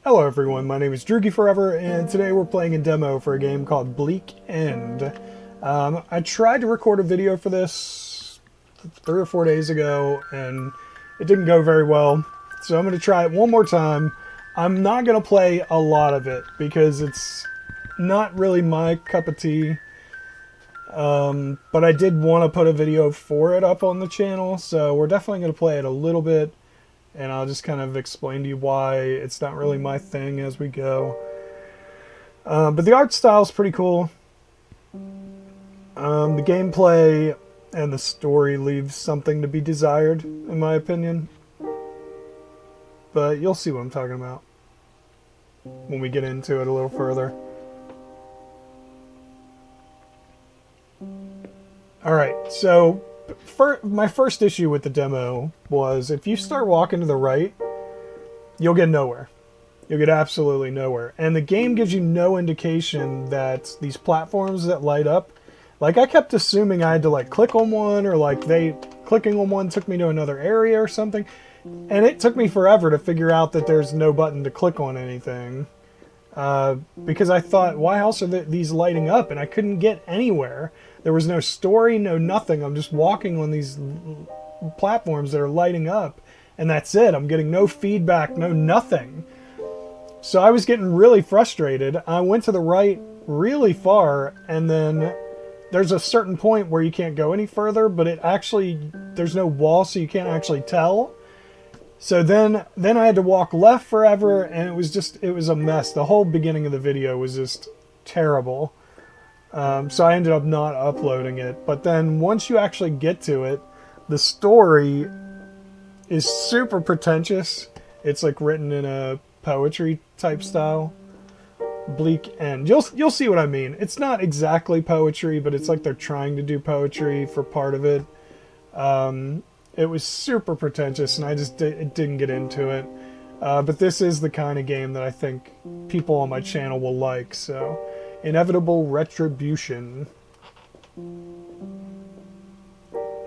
Hello everyone, my name is DruggyForever, and today we're playing a demo for a game called Bleak End. I tried to record a video for this 3 or 4 days ago, and it didn't go very well, so I'm going to try it one more time. I'm not going to play a lot of it, because it's not really my cup of tea, but I did want to put a video for it up on the channel, so we're definitely going to play it a little bit. And I'll just kind of explain to you why it's not really my thing as we go. But the art style is pretty cool. The gameplay and the story leaves something to be desired, in my opinion. But you'll see what I'm talking about when we get into it a little further. Alright, so my first issue with the demo was if you start walking to the right, you'll get nowhere. You'll get absolutely nowhere. And the game gives you no indication that these platforms that light up, like I kept assuming I had to like click on one, or like clicking on one took me to another area or something. And it took me forever to figure out that there's no button to click on anything. Because I thought, why else are these lighting up? And I couldn't get anywhere. There was no story, no nothing. I'm just walking on these platforms that are lighting up, and that's it. I'm getting no feedback, no nothing. So I was getting really frustrated. I went to the right really far, and then there's a certain point where you can't go any further, but there's no wall, so you can't actually tell. So then I had to walk left forever, and it was a mess. The whole beginning of the video was just terrible. So I ended up not uploading it. But then once you actually get to it, the story is super pretentious. It's like written in a poetry type style. Bleak End. You'll see what I mean. It's not exactly poetry, but it's like they're trying to do poetry for part of it. It was super pretentious, and I just didn't get into it. But this is the kind of game that I think people on my channel will like, so... Inevitable Retribution.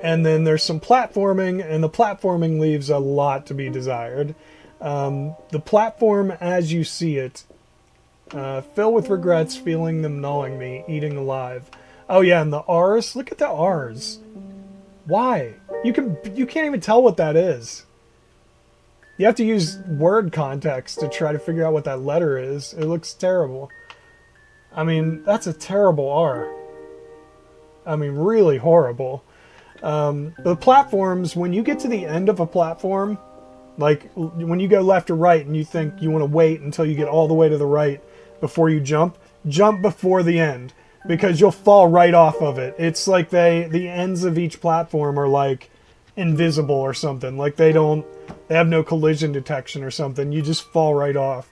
And then there's some platforming, and the platforming leaves a lot to be desired. The platform as you see it, fill with regrets, feeling them gnawing me, eating alive. Oh yeah, and the R's, look at the R's. Why? You can't even tell what that is. You have to use word context to try to figure out what that letter is. It looks terrible. I mean, that's a terrible R. I mean, really horrible. The platforms, when you get to the end of a platform, like when you go left or right and you think you want to wait until you get all the way to the right before you jump before the end, because you'll fall right off of it. It's like the ends of each platform are like invisible or something. Like they have no collision detection or something. You just fall right off.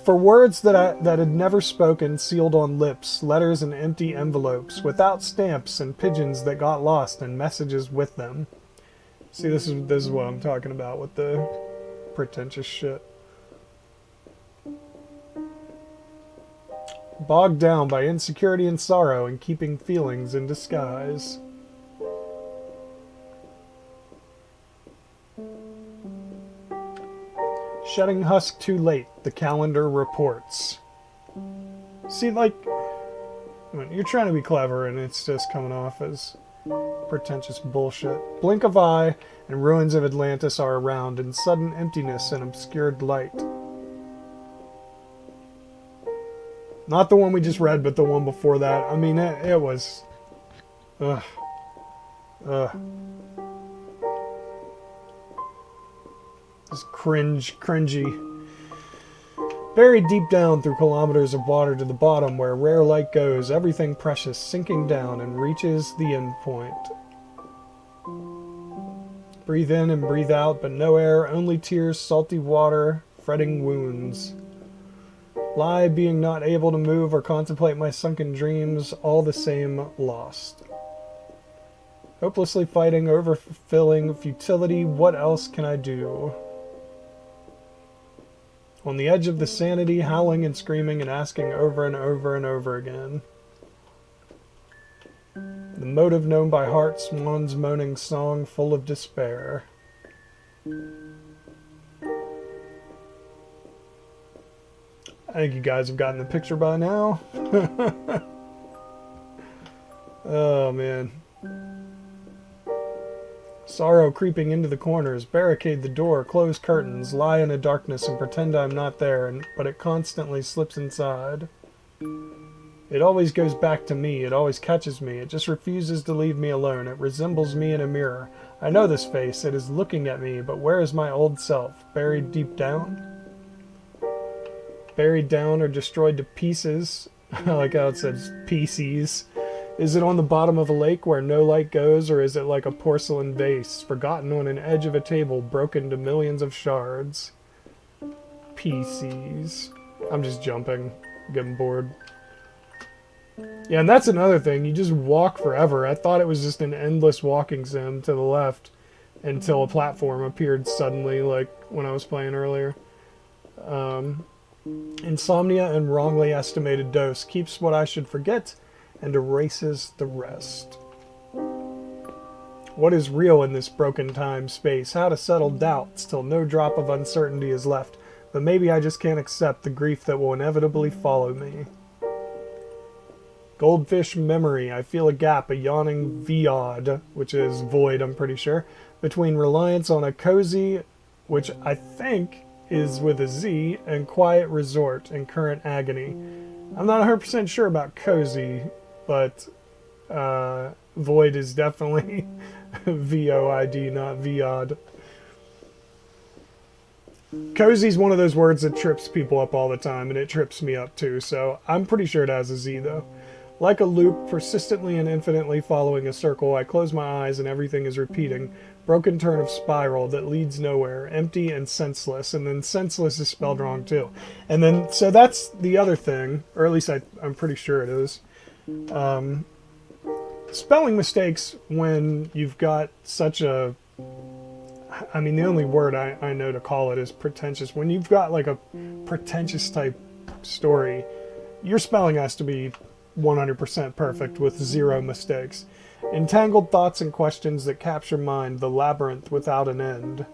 For words that had never spoken, sealed on lips, letters in empty envelopes, without stamps, and pigeons that got lost, and messages with them. See, this is what I'm talking about with the pretentious shit. Bogged down by insecurity and sorrow, and keeping feelings in disguise. Shedding husk too late, the calendar reports. See, like, you're trying to be clever and it's just coming off as pretentious bullshit. Blink of eye and ruins of Atlantis are around, in sudden emptiness and obscured light. Not the one we just read, but the one before that. I mean, it was... Ugh. Ugh. Just cringy. Buried deep down through kilometers of water to the bottom where rare light goes, everything precious sinking down and reaches the end point. Breathe in and breathe out, but no air, only tears, salty water, fretting wounds. Lie being not able to move or contemplate my sunken dreams, all the same lost. Hopelessly fighting, overfilling futility, what else can I do? On the edge of the sanity, howling and screaming and asking over and over and over again. The motive known by heart, swan's moaning song full of despair. I think you guys have gotten the picture by now. Oh, man. Sorrow creeping into the corners. Barricade the door, close curtains, lie in a darkness and pretend I'm not there, but it constantly slips inside. It always goes back to me. It always catches me. It just refuses to leave me alone. It resembles me in a mirror. I know this face. It is looking at me, but where is my old self? Buried deep down? Buried down or destroyed to pieces. I like how it says PIECIES. Is it on the bottom of a lake where no light goes, or is it like a porcelain vase, forgotten on an edge of a table, broken to millions of shards? PIECIES. I'm just jumping. Getting bored. Yeah, and that's another thing. You just walk forever. I thought it was just an endless walking sim to the left until a platform appeared suddenly, like when I was playing earlier. Insomnia and wrongly estimated dose. Keeps what I should forget and erases the rest. What is real in this broken time-space? How to settle doubts till no drop of uncertainty is left. But maybe I just can't accept the grief that will inevitably follow me. Goldfish memory. I feel a gap, a yawning VIOD, which is void, I'm pretty sure, between reliance on a cozy, which I think is with a Z, and quiet resort and current agony. I'm not 100% sure about cozy, but void is definitely VOID, not VIOD. Cozy is one of those words that trips people up all the time, and it trips me up too, so I'm pretty sure it has a Z though. Like a loop, persistently and infinitely following a circle, I close my eyes and everything is repeating. Broken turn of spiral that leads nowhere, empty and senseless, and then senseless is spelled wrong too. And then, so that's the other thing, or at least I'm pretty sure it is. Spelling mistakes when you've got such a, I mean, the only word I know to call it is pretentious. When you've got like a pretentious type story, your spelling has to be 100% perfect with zero mistakes. Entangled thoughts and questions that capture mind, the labyrinth without an end.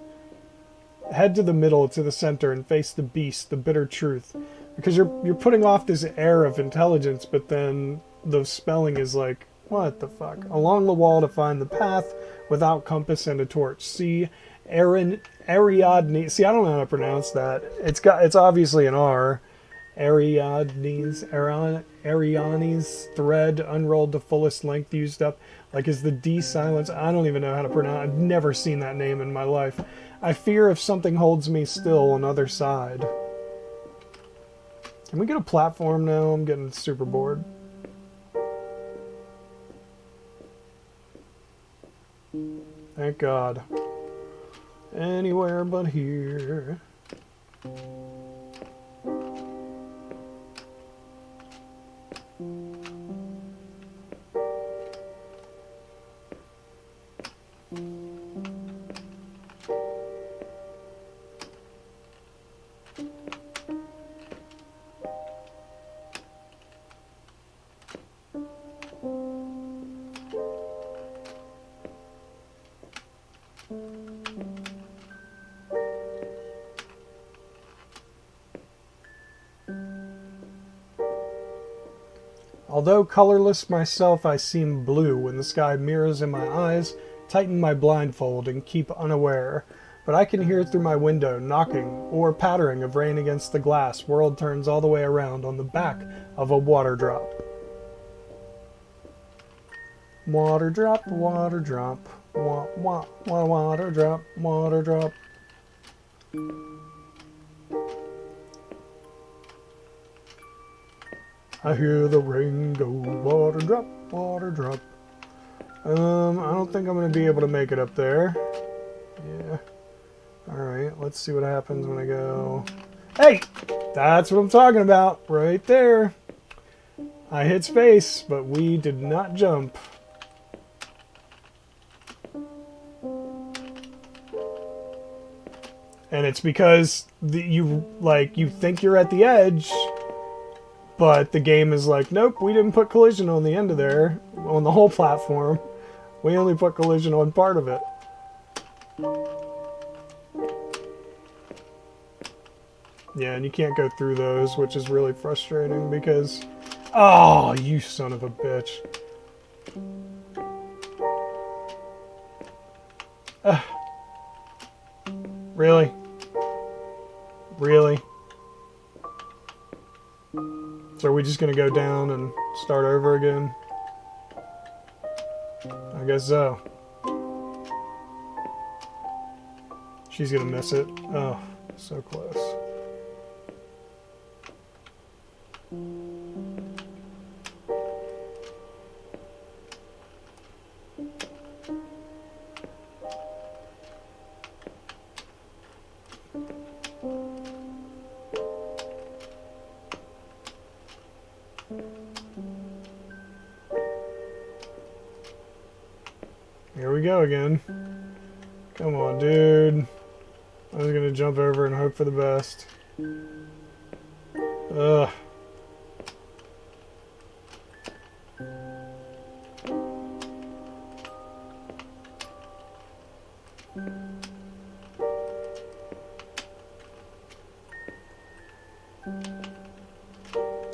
Head to the middle, to the center, and face the beast, the bitter truth. Because you're putting off this air of intelligence, but then the spelling is like, what the fuck? Along the wall to find the path, without compass and a torch. See, Ariadne. See, I don't know how to pronounce that. It's obviously an R. Ariadne's thread unrolled to fullest length, used up. Like, is the D silence? I don't even know how to pronounce. I've never seen that name in my life. I fear if something holds me still on other side. Can we get a platform now? I'm getting super bored. Thank God. Anywhere but here. Although colorless myself, I seem blue when the sky mirrors in my eyes, tighten my blindfold and keep unaware. But I can hear through my window knocking or pattering of rain against the glass. World turns all the way around on the back of a water drop. Water drop, water drop, water drop, water drop. I hear the rain go, water drop, water drop. I don't think I'm going to be able to make it up there. Yeah. Alright, let's see what happens when I go... Hey! That's what I'm talking about, right there. I hit space, but we did not jump. And it's because you think you're at the edge, but the game is like, nope, we didn't put collision on the end of there, on the whole platform. We only put collision on part of it. Yeah, and you can't go through those, which is really frustrating because... Oh, you son of a bitch. Really? Really? So are we just gonna go down and start over again? I guess so. She's gonna miss it. Oh, so close. Here we go again. Come on, dude. I was gonna jump over and hope for the best. Ugh.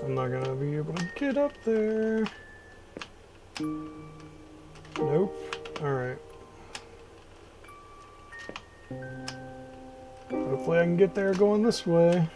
I'm not gonna be able to get up there. Nope. Alright. Hopefully I can get there going this way.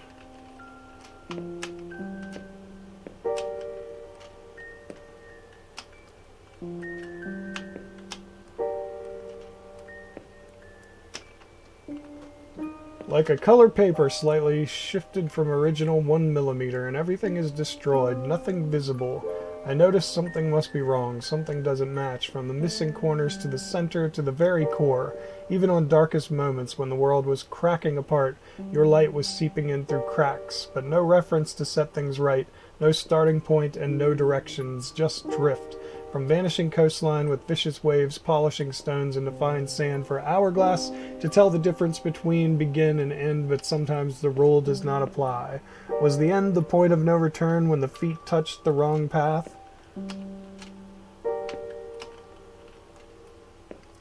Like a color paper slightly shifted from original 1mm, and everything is destroyed, nothing visible. I noticed something must be wrong, something doesn't match, from the missing corners to the center to the very core. Even on darkest moments when the world was cracking apart, your light was seeping in through cracks, but no reference to set things right, no starting point and no directions, just drift. From vanishing coastline with vicious waves polishing stones into fine sand for hourglass to tell the difference between begin and end, but sometimes the rule does not apply. Was the end the point of no return when the feet touched the wrong path?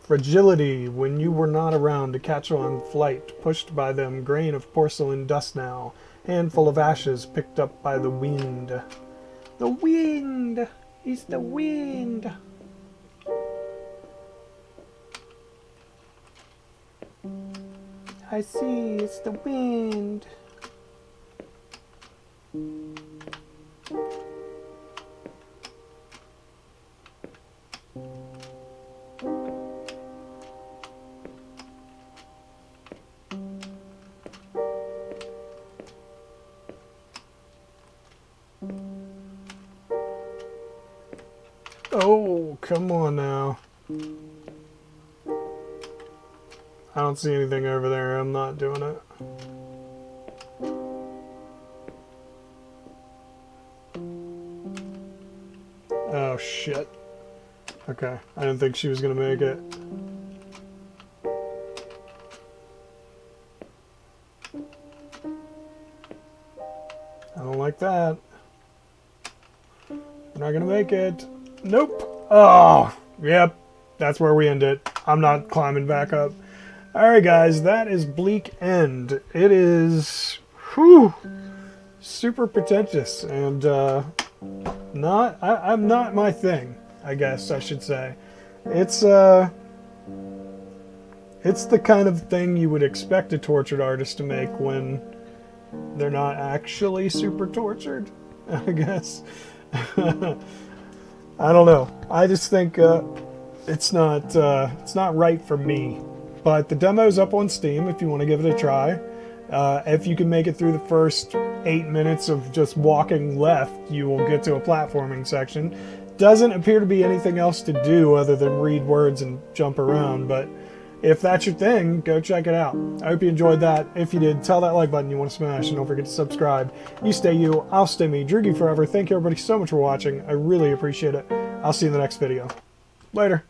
Fragility, when you were not around to catch on flight, pushed by them, grain of porcelain dust now, handful of ashes picked up by the wind. The wind! It's the wind! I see, it's the wind. Oh, come on now. I don't see anything over there. I'm not doing it. Oh, shit. Okay. I didn't think she was going to make it. I don't like that. We're not going to make it. Nope. Oh, yep. That's where we end it. I'm not climbing back up. Alright guys, that is Bleak End. It is super pretentious and I'm not my thing, I guess I should say. It's the kind of thing you would expect a tortured artist to make when they're not actually super tortured, I guess. I don't know. I just think it's not right for me. But the demo's up on Steam if you want to give it a try. If you can make it through the first 8 minutes of just walking left, you will get to a platforming section. Doesn't appear to be anything else to do other than read words and jump around, but if that's your thing, go check it out. I hope you enjoyed that. If you did, tell that like button you want to smash, and don't forget to subscribe. You stay you, I'll stay me. Droogie forever. Thank you everybody so much for watching. I really appreciate it. I'll see you in the next video. Later.